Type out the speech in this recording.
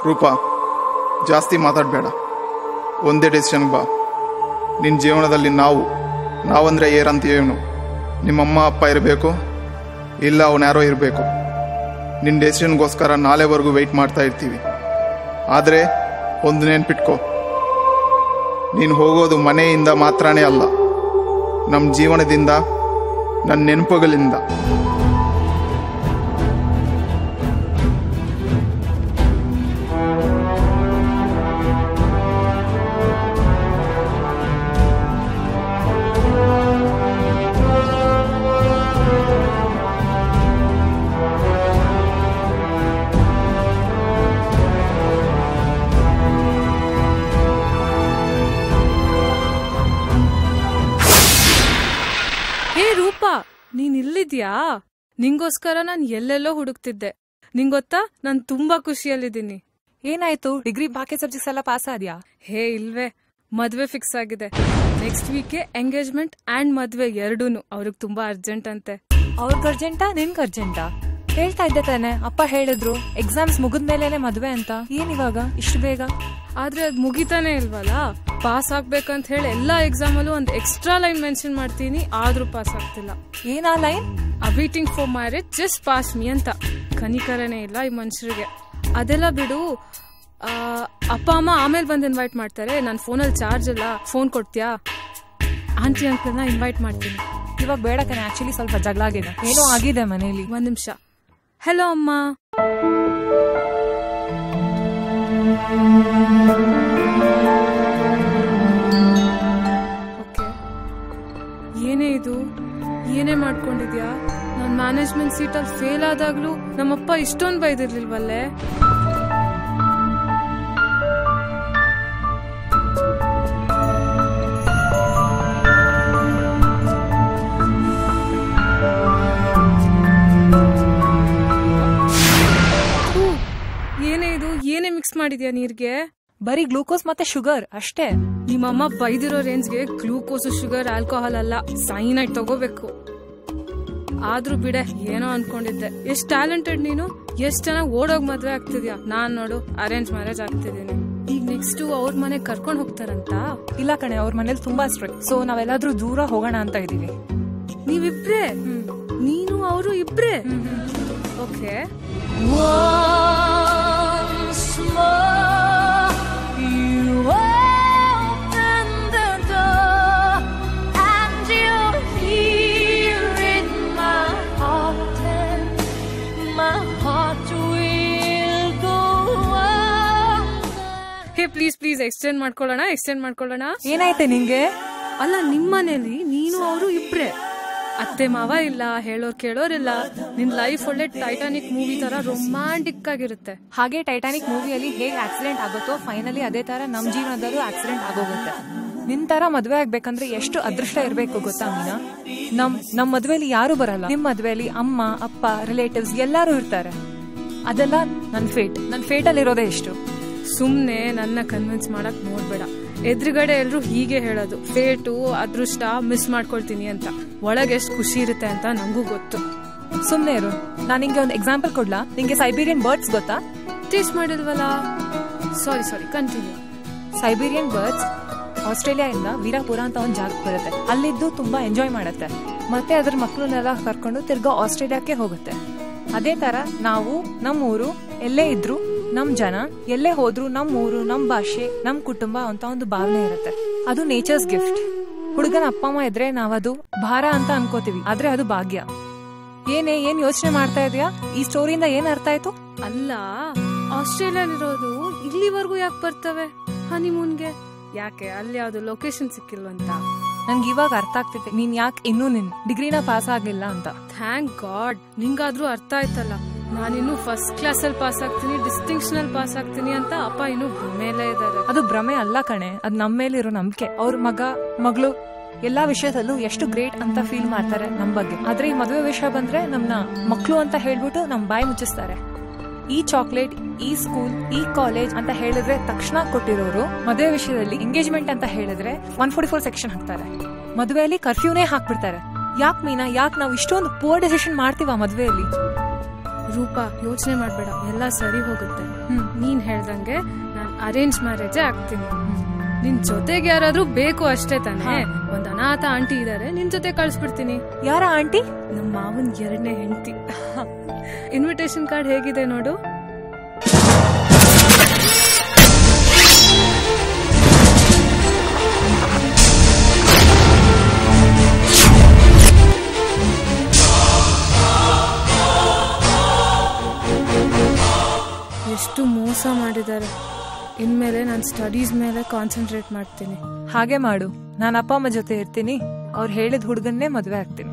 ರೂಪಾ, ಜಾಸ್ತಿ ಮಾತಾಡಬೇಡ. ಒಂದೇ ಡೆಸಿಷನ್ಗೆ ಬಾ. ನಿನ್ನ ಜೀವನದಲ್ಲಿ ನಾವಂದರೆ ಏನಂತ ಏನು? ನಿಮ್ಮಮ್ಮ ಅಪ್ಪ ಇರಬೇಕು, ಇಲ್ಲ ಅವನ್ಯಾರೋ ಇರಬೇಕು. ನಿನ್ನ ಡೆಸಿಷನ್ಗೋಸ್ಕರ ನಾಳೆವರೆಗೂ ವೆಯ್ಟ್ ಮಾಡ್ತಾ ಇರ್ತೀವಿ. ಆದರೆ ಒಂದು ನೆನ್ಪಿಟ್ಕೋ, ನೀನು ಹೋಗೋದು ಮನೆಯಿಂದ ಮಾತ್ರನೇ ಅಲ್ಲ, ನಮ್ಮ ಜೀವನದಿಂದ, ನನ್ನ ನೆನಪುಗಳಿಂದ. ನೀನ್ ಇಲ್ಲಿದ್ಯಾ? ನಿಂಗೋಸ್ಕರ ನಾನು ಎಲ್ಲೆಲ್ಲೋ ಹುಡುಕ್ತಿದ್ದೆ. ನಿಂಗೊತ್ತಾ, ನಾನು ತುಂಬಾ ಖುಷಿಯಲ್ಲಿದ್ದೀನಿ. ಏನಾಯ್ತು? ಡಿಗ್ರಿ ಬಾಕಿ ಸಬ್ಜೆಕ್ಟ್ಸ್ ಎಲ್ಲ ಪಾಸ್ ಆದ್ಯಾ? ಹೇ ಇಲ್ವೇ, ಮದ್ವೆ ಫಿಕ್ಸ್ ಆಗಿದೆ. ನೆಕ್ಸ್ಟ್ ವೀಕೆ ಎಂಗೇಜ್ಮೆಂಟ್ ಅಂಡ್ ಮದ್ವೆ ಎರಡೂನು. ಅವ್ರಿಗೆ ತುಂಬಾ ಅರ್ಜೆಂಟ್ ಅಂತೆ. ಅವ್ರಿಗೆ ಅರ್ಜೆಂಟಾ? ನಿನ್ಗೆ ಅರ್ಜೆಂಟಾ? ಹೇಳ್ತಾ ಇದ್ದೆ ತಾನೆ, ಅಪ್ಪ ಹೇಳಿದ್ರು ಎಕ್ಸಾಮ್ಸ್ ಮುಗಿದ್ಮೇಲೆ ಮದ್ವೆ ಅಂತ. ಏನಿವಾಗ ಇಷ್ಟು ಬೇಗ? ಆದ್ರೆ ಅದ್ ಮುಗಿತಾನೆ ಇಲ್ವಲ್ಲ. ಪಾಸ್ ಆಗ್ಬೇಕಂತ ಹೇಳಿ ಎಲ್ಲಾ ಎಕ್ಸಾಮ್ ಅಲ್ಲೂ ಒಂದು ಎಕ್ಸ್ಟ್ರಾ ಲೈನ್ ಮೆನ್ಷನ್ ಮಾಡ್ತೀನಿ, ಆದ್ರೂ ಪಾಸ್ ಆಗ್ತಿಲ್ಲ. ಏನಾ line? Awaiting for marriage, just pass me ಅಂತ. ಕನಿಕರನೇ ಇಲ್ಲ ಈ ಮನುಷ್ಯರಿಗೆ. ಅದೆಲ್ಲ ಬಿಡು. ಅಪ್ಪ ಅಮ್ಮ ಆಮೇಲೆ ಬಂದು ಇನ್ವೈಟ್ ಮಾಡ್ತಾರೆ. ನನ್ನ ಫೋನಲ್ಲಿ ಚಾರ್ಜ್ ಇಲ್ಲ. ಫೋನ್ ಕೊಡ್ತೀಯಾ? ಆಂಟಿ ಅಂಕಲ್ನ ಇನ್ವೈಟ್ ಮಾಡ್ತೀನಿ. ಇವಾಗ ಬೇಡ ಕಣೆ, ಆಕ್ಚುಲಿ ಸ್ವಲ್ಪ ಜಗಳ ಆಗಿದೆ. ಏನೋ ಆಗಿದೆ ಮನೇಲಿ. ಒಂದ್ ನಿಮಿಷ. ಹಲೋ ಅಮ್ಮ. ಓಕೆ, ಏನೇ ಇದು? ಏನೇ ಮಾಡ್ಕೊಂಡಿದ್ಯಾ? ನಾನು ಮ್ಯಾನೇಜ್ಮೆಂಟ್ ಸೀಟಲ್ಲಿ ಫೇಲ್ ಆದಾಗ್ಲೂ ನಮ್ಮಪ್ಪ ಇಷ್ಟೊಂದು ಬೈದಿರ್ಲಿಲ್ವಲ್ಲೇ. ಏನೇ ಇದು? ಏನೇ ಮಿಕ್ಸ್ ಮಾಡಿದ್ಯಾ ನೀರ್ಗೆ? ಬರೀ ಗ್ಲೂಕೋಸ್ ಮತ್ತೆ ಶುಗರ್ ಅಷ್ಟೇ. ನಿಮ್ಮಮ್ಮ ಬೈದಿರೋ ರೇಂಜ್ಗೆ ಗ್ಲೂಕೋಸ್, ಶುಗರ್, ಆಲ್ಕೋಹಾಲ್ ಅಲ್ಲ, ಸೈನೈಡ್ ತಗೋಬೇಕು. ಆದ್ರೂ ಬಿಡೆ, ಏನೋ ಅನ್ಕೊಂಡಿದ್ದೆ. ಎಷ್ಟ್ ಟ್ಯಾಲೆಂಟೆಡ್ ನೀನು. ಎಷ್ಟ್ ಚೆನ್ನಾಗಿ ಓಡೋಗ್ ಮದ್ವೆ ಆಗ್ತಿದ್ಯಾ. ನಾನ್ ನೋಡು ಅರೇಂಜ್ ಮ್ಯಾರೇಜ್ ಆಗ್ತಿದ್ದೀನಿ. ಈಗ ನೆಕ್ಸ್ಟ್ ಅವ್ರ ಮನೆ ಕರ್ಕೊಂಡ್ ಹೋಗ್ತಾರಂತ? ಇಲ್ಲ ಕಣೆ, ಅವ್ರ ಮನೇಲಿ ತುಂಬಾ ಸ್ಟ್ರಿಕ್ಟ್. ಸೊ ನಾವೆಲ್ಲಾದ್ರೂ ದೂರ ಹೋಗೋಣ ಅಂತ ಇದೀವಿ. ನೀವಿಬ್ರೇ? ನೀನು ಅವರು ಇಬ್ರೇ? ಓಕೆ. ಪ್ಲೀಸ್ ಪ್ಲೀಸ್ ಎಕ್ಸ್ಟೆಂಡ್ ಮಾಡ್ಕೊಳ್ಳೋಣ. ಏನಾಯ್ತೆ ನಿಂಗೆ? ಅಲ್ಲ, ನಿಮ್ಮನೇಲಿ ನೀನು ಅವರು ಇಬ್ರೆ, ಅತ್ತೆ ಮಾವ ಇಲ್ಲ, ಹೇಳೋರ್ ಕೇಳೋರಿಲ್ಲ. ನಿನ್ ಲೈಫ್ ಒಳ್ಳೆ ಟೈಟಾನಿಕ್ ಮೂವಿ ತರ ರೊಮ್ಯಾಂಟಿಕ್ ಆಗಿರುತ್ತೆ. ಹಾಗೆ ಟೈಟಾನಿಕ್ ಮೂವಿಯಲ್ಲಿ ಹೇಗೆ ಆಕ್ಸಿಡೆಂಟ್ ಆಗುತ್ತೋ ಫೈನಲಿ ಅದೇ ತರ ನಮ್ ಜೀವನದಲ್ಲೂ ಆಕ್ಸಿಡೆಂಟ್ ಆಗೋಗುತ್ತೆ. ನಿನ್ ತರ ಮದ್ವೆ ಆಗ್ಬೇಕಂದ್ರೆ ಎಷ್ಟು ಅದೃಷ್ಟ ಇರ್ಬೇಕು ಗೊತ್ತಾ ಮೀನಾ? ನಮ್ ಮದ್ವೆಲಿ ಯಾರು ಬರಲ್ಲ. ನಿಮ್ ಮದ್ವೆಲಿ ಅಮ್ಮ ಅಪ್ಪ ರಿಲೇಟಿವ್ಸ್ ಎಲ್ಲಾರು ಇರ್ತಾರೆ. ಅದೆಲ್ಲ ನನ್ ಫೇಟಲ್ಲಿ ಇರೋದೇ ಎಷ್ಟು. ಸುಮ್ನೆ ನನ್ನ ಕನ್ವಿನ್ಸ್ ಮಾಡಕ್ ನೋಡ್ಬೇಡ. ಎದುರುಗಡೆ ಎಲ್ರು ಹೀಗೆ ಹೇಳೋದು, ಫೇಟು, ಅದೃಷ್ಟ, ಮಿಸ್ ಮಾಡ್ಕೊಳ್ತೀನಿ ಅಂತ. ಒಳಗೆ ಎಷ್ಟು ಖುಷಿ ಇರುತ್ತೆ ಅಂತ ನಂಗೂ ಗೊತ್ತು. ಸುಮ್ನೆ ಇರು. ನಾನು ನಿಂಗೆ ಒಂದು ಎಕ್ಸಾಂಪಲ್ ಕೊಡ್ಲಾ? ನಿಂಗೆ ಸೈಬೀರಿಯನ್ ಬರ್ಡ್ಸ್ ಗೊತ್ತಾ? ಟೇಸ್ಟ್ ಮಾಡಿಲ್ವಲ್ಲ. ಸಾರಿ, ಕಂಟಿನ್ಯೂ. ಸೈಬೀರಿಯನ್ ಬರ್ಡ್ಸ್ ಆಸ್ಟ್ರೇಲಿಯಾದಿಂದ ವೀರಾಪುರ ಅಂತ ಒಂದು ಜಾಗಕ್ಕೆ ಬರುತ್ತೆ. ಅಲ್ಲಿದ್ದು ತುಂಬಾ ಎಂಜಾಯ್ ಮಾಡುತ್ತೆ. ಮತ್ತೆ ಅದ್ರ ಮಕ್ಕಳನ್ನೆಲ್ಲ ಕರ್ಕೊಂಡು ತಿರ್ಗಾ ಆಸ್ಟ್ರೇಲಿಯಾಕ್ಕೆ ಹೋಗುತ್ತೆ. ಅದೇ ತರ ನಾವು ನಮ್ಮೂರು ಎಲ್ಲೇ ಇದ್ರು, ನಮ್ ಜನ ಎಲ್ಲೇ ಹೋದ್ರು, ನಮ್ ಊರು, ನಮ್ ಭಾಷೆ, ನಮ್ ಕುಟುಂಬ ಅಂತ ಒಂದು ಭಾವನೆ ಇರುತ್ತೆ. ಅದು ನೇಚರ್ಸ್ ಗಿಫ್ಟ್. ಹುಡುಗನ ಅಪ್ಪ ಅಮ್ಮ ಇದ್ರೆ ನಾವದು ಭಾರ ಅಂತ ಅನ್ಕೋತೀವಿ, ಆದ್ರೆ ಅದು ಭಾಗ್ಯ. ಏನ್ ಯೋಚನೆ ಮಾಡ್ತಾ ಇದೀಯಾ? ಈ ಸ್ಟೋರಿಯಿಂದ ಏನ್ ಅರ್ಥ ಆಯ್ತು? ಅಲ್ಲ, ಆಸ್ಟ್ರೇಲಿಯಾಲಿರೋದು ಇಲ್ಲಿವರೆಗೂ ಯಾಕೆ ಬರ್ತವೆ ಹನಿಮೂನ್ಗೆ? ಯಾಕೆ ಅಲ್ಲಿ ಯಾವ್ದು ಲೊಕೇಶನ್ ಸಿಕ್ಕಿಲ್ವಂತ? ನನ್ಗೆ ಇವಾಗ ಅರ್ಥ ಆಗ್ತಿದೆ ನೀನ್ ಯಾಕೆ ಇನ್ನೂ ನಿನ್ ಡಿಗ್ರಿನ ಪಾಸ್ ಆಗಿಲ್ಲ ಅಂತ. ಥ್ಯಾಂಕ್ ಗಾಡ್, ನಿಂಗಾದ್ರೂ ಅರ್ಥ ಆಯ್ತಲ್ಲ. ನಾನಿನ್ನು ಫಸ್ಟ್ ಕ್ಲಾಸ್ ಅಲ್ಲಿ ಪಾಸ್ ಆಗ್ತೀನಿ, ಡಿಸ್ಟಿಂಕ್ಷನ್ ಅಲ್ಲಿ ಪಾಸ್ ಆಗ್ತೀನಿ ಅಂತ ಅಪ್ಪ ಇನ್ನು ಭ್ರಮೆಯಲ್ಲೇ ಇದ್ದಾರೆ. ಅದು ಭ್ರಮೆ ಅಲ್ಲ ಕಣೆ, ಅದ್ ನಮ್ಮ ಮೇಲೆ ಇರೋ ನಂಬಿಕೆ. ಅವ್ರ ಮಗಳು ಎಲ್ಲಾ ವಿಷಯದಲ್ಲೂ ಎಷ್ಟು ಗ್ರೇಟ್ ಅಂತ ಫೀಲ್ ಮಾಡ್ತಾರೆ ನಮ್ ಬಗ್ಗೆ. ಆದ್ರೆ ಈ ಮದುವೆ ವಿಷಯ ಬಂದ್ರೆ ನಮ್ನ ಮಕ್ಳು ಅಂತ ಹೇಳ್ಬಿಟ್ಟು ನಮ್ ಬಾಯಿ ಮುಚ್ಚಿಸ್ತಾರೆ. ಈ ಚಾಕ್ಲೇಟ್, ಈ ಸ್ಕೂಲ್, ಈ ಕಾಲೇಜ್ ಅಂತ ಹೇಳಿದ್ರೆ ತಕ್ಷಣ ಕೊಟ್ಟಿರೋರು ಮದುವೆ ವಿಷಯದಲ್ಲಿ ಎಂಗೇಜ್ಮೆಂಟ್ ಅಂತ ಹೇಳಿದ್ರೆ 144 ಸೆಕ್ಷನ್ ಹಾಕ್ತಾರೆ. ಮದುವೆಯಲ್ಲಿ ಕರ್ಫ್ಯೂನೇ ಹಾಕ್ಬಿಡ್ತಾರೆ. ಯಾಕೆ ಮೀನಾ, ಯಾಕೆ ನಾವು ಇಷ್ಟೊಂದು ಪೂರ್ ಡಿಸಿಷನ್ ಮಾಡ್ತೀವ ಮದುವೆಯಲ್ಲಿ? ರೂಪಾ ಯೋಚನೆ ಮಾಡ್ಬೇಡ, ಎಲ್ಲ ಸರಿ ಹೋಗುತ್ತೆ. ನೀನ್ ಹೇಳ್ದಂಗೆ ನಾನ್ ಅರೇಂಜ್ ಮ್ಯಾರೇಜೇ ಆಗ್ತೀನಿ. ನಿನ್ ಜೊತೆಗೆ ಯಾರಾದ್ರೂ ಬೇಕು ಅಷ್ಟೇ ತಾನೇ. ಒಂದ್ ಅನಾಥ ಆಂಟಿ ಇದಾರೆ, ನಿನ್ ಜೊತೆ ಕಳ್ಸ್ಬಿಡ್ತೀನಿ. ಯಾರ ಆಂಟಿ? ನಮ್ಮ ಮಾವನ್ 2ನೇ ಹೆಂಡತಿ. ಇನ್ವಿಟೇಷನ್ ಕಾರ್ಡ್ ಹೇಗಿದೆ ನೋಡು. ಎಷ್ಟು ಮೋಸ ಮಾಡಿದ್ದಾರೆ. ಇನ್ಮೇಲೆ ನಾನು ಸ್ಟಡೀಸ್ ಮೇಲೆ ಕಾನ್ಸಂಟ್ರೇಟ್ ಮಾಡ್ತೀನಿ. ಹಾಗೆ ಮಾಡು. ನಾನು ಅಪ್ಪ ಅಮ್ಮ ಜೊತೆ ಇರ್ತೀನಿ, ಅವ್ರು ಹೇಳಿದ ಹುಡುಗನ್ನೇ ಮದ್ವೆ ಆಗ್ತೀನಿ.